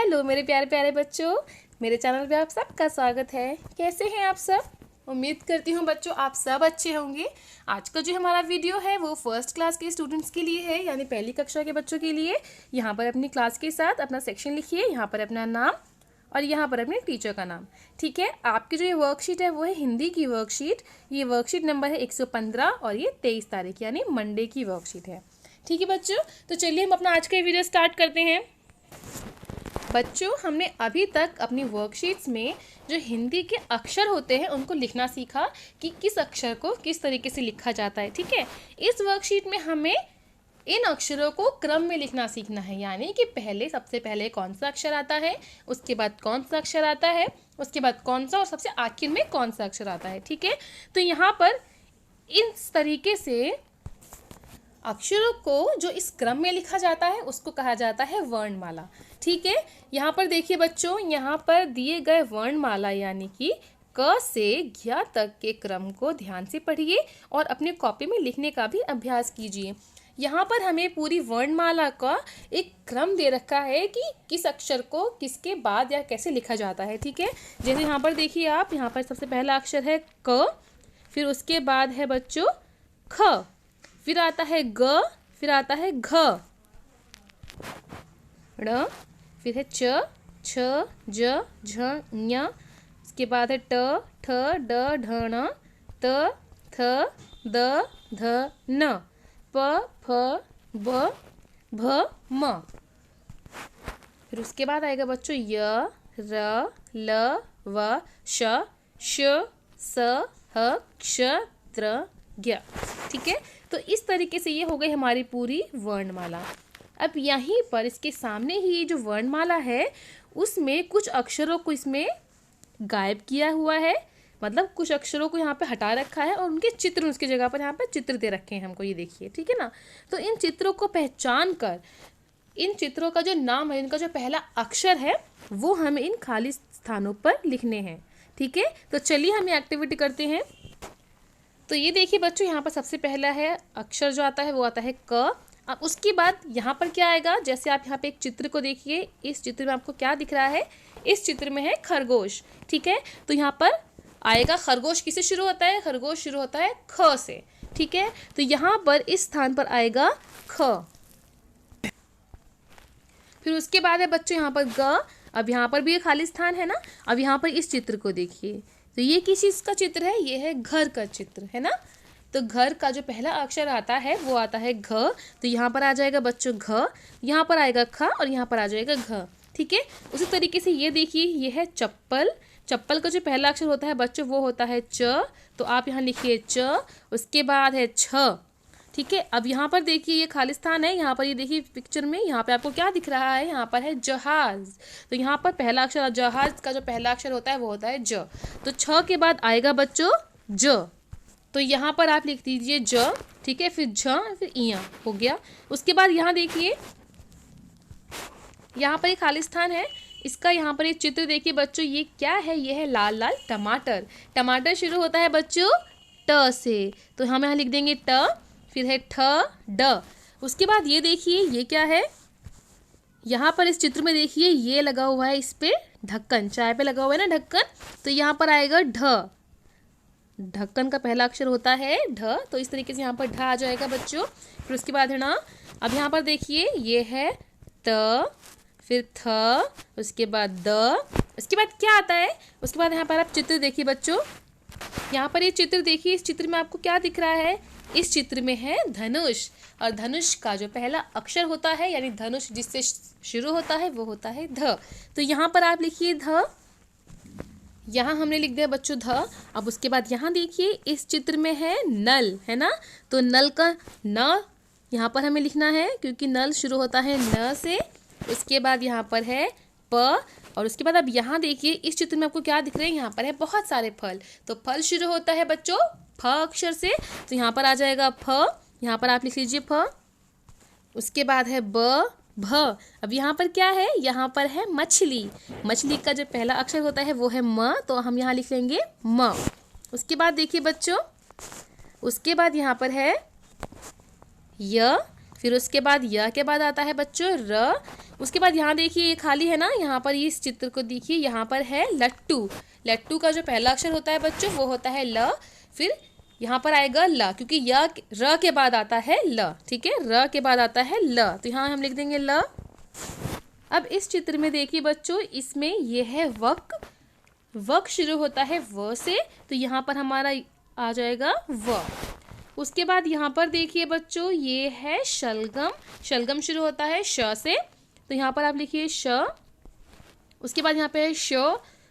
Hello मेरे प्यारे प्यारे बच्चों, मेरे चैनल पे आप सबका स्वागत है। कैसे हैं आप सब? उम्मीद करती हूँ बच्चों आप सब अच्छे होंगे। आज का जो हमारा वीडियो है वो फर्स्ट क्लास के स्टूडेंट्स के लिए है, यानी पहली कक्षा के बच्चों के लिए। यहाँ पर अपनी क्लास के साथ अपना सेक्शन लिखिए, यहाँ पर अपना नाम और यहाँ पर अपने टीचर का नाम। ठीक है, आपकी जो ये वर्कशीट है वो है हिंदी की वर्कशीट। ये वर्कशीट नंबर है 115 और ये 23 तारीख यानी मंडे की वर्कशीट है। ठीक है बच्चों, तो चलिए हम अपना आज का वीडियो स्टार्ट करते हैं। बच्चों, हमने अभी तक अपनी वर्कशीट्स में जो हिंदी के अक्षर होते हैं उनको लिखना सीखा कि किस अक्षर को किस तरीके से लिखा जाता है। ठीक है, इस वर्कशीट में हमें इन अक्षरों को क्रम में लिखना सीखना है, यानी कि सबसे पहले कौन सा अक्षर आता है, उसके बाद कौन सा अक्षर आता है, उसके बाद कौन सा और सबसे आखिर में कौन सा अक्षर आता है। ठीक है, तो यहाँ पर इस तरीके से अक्षरों को जो इस क्रम में लिखा जाता है उसको कहा जाता है वर्णमाला। ठीक है, यहाँ पर देखिए बच्चों, यहाँ पर दिए गए वर्णमाला यानी कि क से ज्ञ तक के क्रम को ध्यान से पढ़िए और अपनी कॉपी में लिखने का भी अभ्यास कीजिए। यहाँ पर हमें पूरी वर्णमाला का एक क्रम दे रखा है कि किस अक्षर को किसके बाद या कैसे लिखा जाता है। ठीक है, जैसे यहाँ पर देखिए आप, यहाँ पर सबसे पहला अक्षर है क, फिर उसके बाद है बच्चों ख, फिर आता है ग, फिर आता है घ, ड़, फिर है च, छ, ज, झ, ञ, उसके बाद है ट, ठ, ड, ढ, ण, त, थ, द, ध, न, प, फ, ब, भ, म। फिर उसके बाद आएगा बच्चों य, र, ल, व, श, स, ह, क्ष, त्र, ज्ञ। ठीक है, तो इस तरीके से ये हो गई हमारी पूरी वर्णमाला। अब यहीं पर इसके सामने ही जो वर्णमाला है उसमें कुछ अक्षरों को इसमें गायब किया हुआ है, मतलब कुछ अक्षरों को यहाँ पे हटा रखा है और उनके चित्र उसकी जगह पर यहाँ पे चित्र दे रखे हैं हमको, ये देखिए। ठीक है ना, तो इन चित्रों को पहचान कर इन चित्रों का जो नाम है, इनका जो पहला अक्षर है वो हमें इन खाली स्थानों पर लिखने हैं। ठीक है, तो चलिए हम ये एक्टिविटी करते हैं। तो ये देखिए बच्चों, यहाँ पर सबसे पहला है अक्षर जो आता है वो आता है क। अब उसके बाद यहाँ पर क्या आएगा, जैसे आप यहाँ पे एक चित्र को देखिए, इस चित्र में आपको क्या दिख रहा है, इस चित्र में है खरगोश। ठीक है, तो यहाँ पर आएगा खरगोश किससे शुरू होता है, खरगोश शुरू होता है ख से। ठीक है, तो यहाँ पर इस स्थान पर आएगा ख। फिर उसके बाद है बच्चों यहाँ पर ग। अब यहाँ पर भी एक खाली स्थान है ना। अब यहाँ पर इस चित्र को देखिए, तो ये किस चीज़ का चित्र है, ये है घर का चित्र है ना। तो घर का जो पहला अक्षर आता है वो आता है घ, तो यहाँ पर आ जाएगा बच्चों घ, यहाँ पर आएगा ख और यहाँ पर आ जाएगा घ। ठीक है, उसी तरीके से ये देखिए, ये है चप्पल। चप्पल का जो पहला अक्षर होता है बच्चों वो होता है च, तो आप यहाँ लिखिए च, उसके बाद है छ। ठीक है, अब यहाँ पर देखिए ये खालिस्तान है, यहाँ पर ये देखिए पिक्चर में, यहाँ पे आपको क्या दिख रहा है, यहाँ पर है जहाज। तो यहाँ पर पहला अक्षर, जहाज का जो पहला अक्षर होता है वो होता है ज। तो छ के बाद आएगा बच्चों ज, तो यहाँ पर आप लिख दीजिए ज। ठीक है, फिर झ, फिर इया हो गया। उसके बाद यहाँ देखिए, यहाँ पर एक खालिस्तान है, इसका यहाँ पर एक चित्र देखिए बच्चों, ये क्या है, ये है लाल लाल टमाटर। टमाटर शुरू होता है बच्चों ट से, तो हम यहाँ लिख देंगे ट, फिर है ठ, ड। उसके बाद ये देखिए, ये क्या है, यहाँ पर इस चित्र में देखिए ये लगा हुआ है, इस पे ढक्कन, चाय पे लगा हुआ है ना ढक्कन, तो यहाँ पर आएगा ढ। ढक्कन का पहला अक्षर होता है ढ, तो इस तरीके से यहाँ पर ढ आ जाएगा बच्चों। फिर उसके बाद है ना, अब यहाँ पर देखिए ये है त, फिर थ, उसके बाद द, उसके बाद क्या आता है, उसके बाद यहाँ पर आप चित्र देखिए बच्चों, यहाँ पर ये चित्र देखिए, इस चित्र में आपको क्या दिख रहा है, इस चित्र में है धनुष, और धनुष का जो पहला अक्षर होता है यानी धनुष जिससे शुरू होता है वो होता है ध। तो यहाँ पर आप लिखिए ध, यहाँ हमने लिख दिया बच्चों ध। अब उसके बाद यहाँ देखिए इस चित्र में है नल, है ना, तो नल का न यहाँ पर हमें लिखना है क्योंकि नल शुरू होता है न से। उसके बाद यहाँ पर है प, और उसके बाद अब यहाँ देखिए इस चित्र में आपको क्या दिख रहे हैं, यहाँ पर है बहुत सारे फल, तो फल शुरू होता है बच्चों फ अक्षर से, तो यहाँ पर आ जाएगा फ, यहाँ पर आप लिख लीजिए फ। उसके बाद है ब, भ। अब यहाँ पर क्या है, यहाँ पर है मछली। मछली का जो पहला अक्षर होता है वो है म, तो हम यहाँ लिख लेंगे म। उसके बाद देखिए बच्चों, उसके बाद यहाँ पर है य, फिर उसके बाद य के बाद आता है बच्चों र। उसके बाद यहाँ देखिए ये खाली है ना, यहाँ पर ये इस चित्र को देखिए, यहाँ पर है लट्टू। लट्टू का जो पहला अक्षर होता है बच्चों वो होता है ल। फिर यहाँ पर आएगा ल, क्योंकि य र के बाद आता है ल, ठीक है, र के बाद आता है ल, तो यहाँ हम लिख देंगे ल। अब इस चित्र में देखिए बच्चों, इसमें यह है वक। वक शुरू होता है व से, तो यहाँ पर हमारा आ जाएगा व। उसके बाद यहाँ पर देखिए बच्चों, ये है शलगम। शलगम शुरू होता है श से, तो यहाँ पर आप लिखिए श। उसके बाद यहाँ पे है श,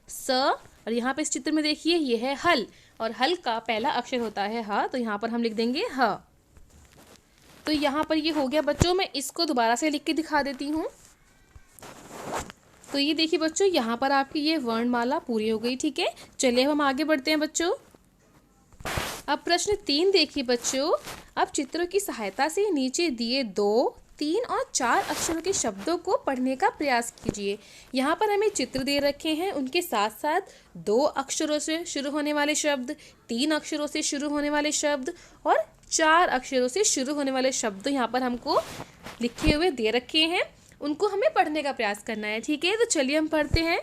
स, और यहाँ पे इस चित्र में देखिए ये है हल, और हल का पहला अक्षर होता है ह, तो यहाँ पर हम लिख देंगे ह। तो यहाँ पर ये हो गया बच्चों। मैं इसको दोबारा से लिख के दिखा देती हूँ। तो ये देखिए बच्चों, यहाँ पर आपकी ये वर्णमाला पूरी हो गई, ठीक है। चलिए अब हम आगे बढ़ते हैं बच्चों। अब प्रश्न 3 देखिए बच्चों। अब चित्रों की सहायता से नीचे दिए 2, 3 और 4 अक्षरों के शब्दों को पढ़ने का प्रयास कीजिए। यहाँ पर हमें चित्र दे रखे हैं, उनके साथ साथ 2 अक्षरों से शुरू होने वाले शब्द, 3 अक्षरों से शुरू होने वाले शब्द और 4 अक्षरों से शुरू होने वाले शब्द यहाँ पर हमको लिखे हुए दे रखे हैं। उनको हमें पढ़ने का प्रयास करना है, ठीक है। तो चलिए हम पढ़ते हैं।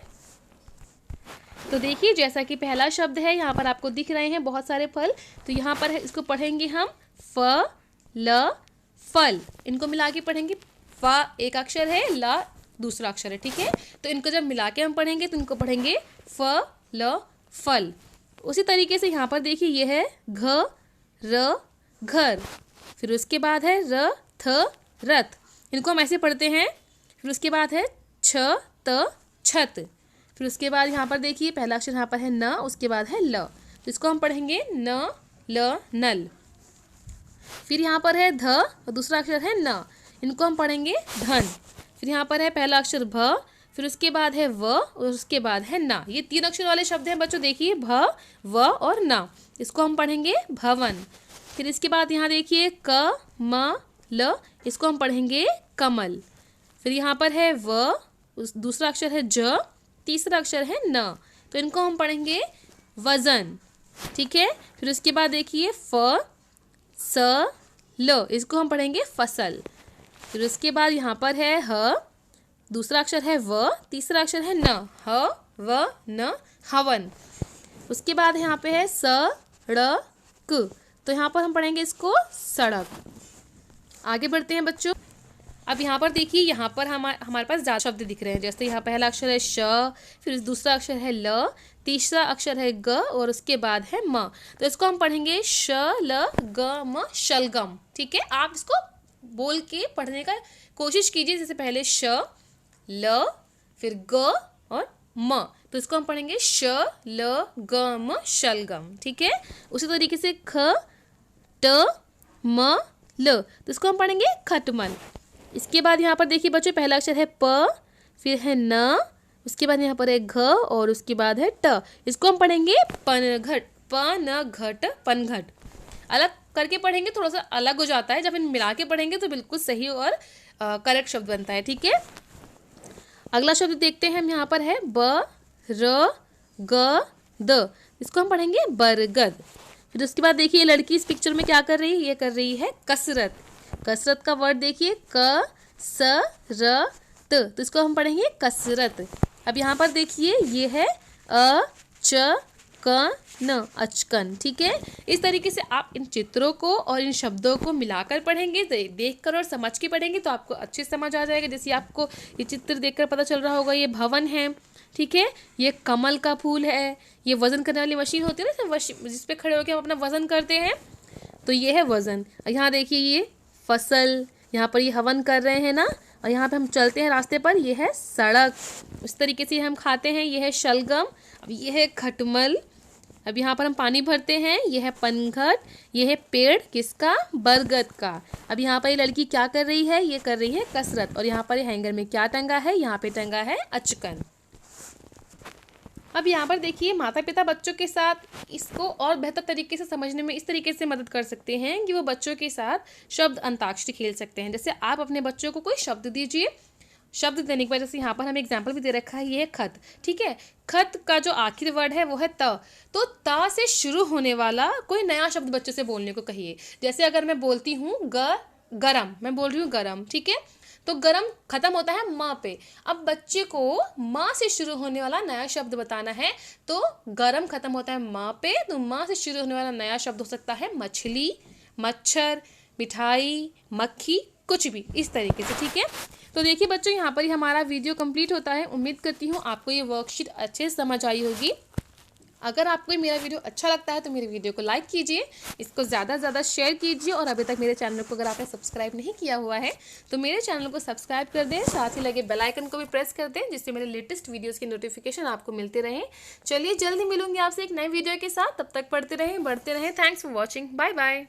तो देखिए, जैसा कि पहला शब्द है, यहाँ पर आपको दिख रहे हैं बहुत सारे फल, तो यहाँ पर है, इसको पढ़ेंगे हम फ ल फल। इनको मिला के पढ़ेंगे, फ एक अक्षर है, ल दूसरा अक्षर है, ठीक है। तो इनको जब मिला के हम पढ़ेंगे तो इनको पढ़ेंगे फ ल फल। उसी तरीके से यहाँ पर देखिए ये है घ र घर। फिर उसके बाद है र थ रथ, इनको हम ऐसे पढ़ते हैं। फिर उसके बाद है छ त छत। फिर उसके बाद यहाँ पर देखिए पहला अक्षर यहाँ पर है न, उसके बाद है ल, तो इसको हम पढ़ेंगे न ल नल। फिर यहाँ पर है ध और दूसरा अक्षर है न, इनको हम पढ़ेंगे धन। फिर यहाँ पर है पहला अक्षर भ, फिर उसके बाद है व और उसके बाद है ना। ये 3 अक्षर वाले शब्द हैं बच्चों, देखिए भ व और न, इसको हम पढ़ेंगे भवन। फिर इसके बाद यहाँ देखिए क म ल, इसको हम पढ़ेंगे कमल। फिर यहाँ पर है व, दूसरा अक्षर है ज, तीसरा अक्षर है न, तो इनको हम पढ़ेंगे वजन, ठीक है। फिर उसके बाद देखिए फ स ल, इसको हम पढ़ेंगे फसल। फिर उसके बाद यहाँ पर है ह, दूसरा अक्षर है व, तीसरा अक्षर है न, ह व न हवन। उसके बाद यहाँ पे है स ड़ क, तो यहाँ पर हम पढ़ेंगे इसको सड़क। आगे बढ़ते हैं बच्चों। अब यहाँ पर देखिए, यहाँ पर हमारे पास ज़्यादा शब्द दिख रहे हैं। जैसे यहाँ पहला अक्षर है श, फिर दूसरा अक्षर है ल, तीसरा अक्षर है ग और उसके बाद है म, तो इसको हम पढ़ेंगे श ल ग म शलगम, ठीक है। आप इसको बोल के पढ़ने का कोशिश कीजिए, जैसे पहले श ल फिर ग और म, तो इसको हम पढ़ेंगे श ल ग म शलगम, ठीक है। उसी तरीके से ख ट म ल, तो इसको हम पढ़ेंगे खटमल। इसके बाद यहाँ पर देखिए बच्चों, पहला अक्षर है प, फिर है न, उसके बाद यहाँ पर है घ और उसके बाद है ट, इसको हम पढ़ेंगे पनघट, प न घट पनघट। अलग करके पढ़ेंगे थोड़ा सा अलग हो जाता है, जब इन मिला के पढ़ेंगे तो बिल्कुल सही और करेक्ट शब्द बनता है, ठीक है। अगला शब्द देखते हैं हम, यहाँ पर है ब र ग द, इसको हम पढ़ेंगे बरगद। फिर उसके बाद देखिए लड़की इस पिक्चर में क्या कर रही है, ये कर रही है कसरत। कसरत का वर्ड देखिए क स र त, तो इसको हम पढ़ेंगे कसरत। अब यहाँ पर देखिए ये है अ च क न, अचकन, ठीक है। इस तरीके से आप इन चित्रों को और इन शब्दों को मिलाकर पढ़ेंगे, देखकर और समझ के पढ़ेंगे तो आपको अच्छे समझ आ जाएगा। जैसे आपको ये चित्र देखकर पता चल रहा होगा, ये भवन है, ठीक है, ये कमल का फूल है, ये वजन करने वाली मशीन होती है ना, जिस पे खड़े होकर हम अपना वजन करते हैं, तो ये है वजन। यहाँ देखिए ये फसल, यहाँ पर ये हवन कर रहे हैं ना, और यहाँ पे हम चलते हैं रास्ते पर, ये है सड़क। उस तरीके से हम खाते हैं, ये है शलगम। अब ये है खटमल। अब यहाँ पर हम पानी भरते हैं, ये है पनघट। ये है पेड़ किसका, बरगद का। अब यहाँ पर ये लड़की क्या कर रही है, ये कर रही है कसरत। और यहाँ पर हैंगर में क्या टंगा है, यहाँ पे टंगा है अचकन। अब यहाँ पर देखिए माता पिता बच्चों के साथ इसको और बेहतर तरीके से समझने में इस तरीके से मदद कर सकते हैं कि वो बच्चों के साथ शब्द अंताक्षरी खेल सकते हैं। जैसे आप अपने बच्चों को कोई शब्द दीजिए, शब्द देने की वजह से यहाँ पर हमें एग्जाम्पल भी दे रखा है, ये है खत, ठीक है। खत का जो आखिरी वर्ड है वो है त, तो त से शुरू होने वाला कोई नया शब्द बच्चे से बोलने को कहिए। जैसे अगर मैं बोलती हूँ गरम, मैं बोल रही हूँ गरम, ठीक है। तो गरम खत्म होता है माँ पे। अब बच्चे को माँ से शुरू होने वाला नया शब्द बताना है, तो गरम खत्म होता है माँ पे, तो माँ से शुरू होने वाला नया शब्द हो सकता है मछली, मच्छर, मिठाई, मक्खी, कुछ भी इस तरीके से, ठीक है। तो देखिए बच्चों, यहाँ पर ही हमारा वीडियो कंप्लीट होता है। उम्मीद करती हूँ आपको ये वर्कशीट अच्छे से समझ आई होगी। अगर आपको मेरा वीडियो अच्छा लगता है तो मेरे वीडियो को लाइक कीजिए, इसको ज़्यादा से ज़्यादा शेयर कीजिए, और अभी तक मेरे चैनल को अगर आपने सब्सक्राइब नहीं किया हुआ है तो मेरे चैनल को सब्सक्राइब कर दें, साथ ही लगे बेल आइकन को भी प्रेस कर दें, जिससे मेरे लेटेस्ट वीडियोज़ की नोटिफिकेशन आपको मिलते रहें। चलिए जल्द ही मिलूंगी आपसे एक नए वीडियो के साथ, तब तक पढ़ते रहें, बढ़ते रहें। Thanks for watching, bye bye.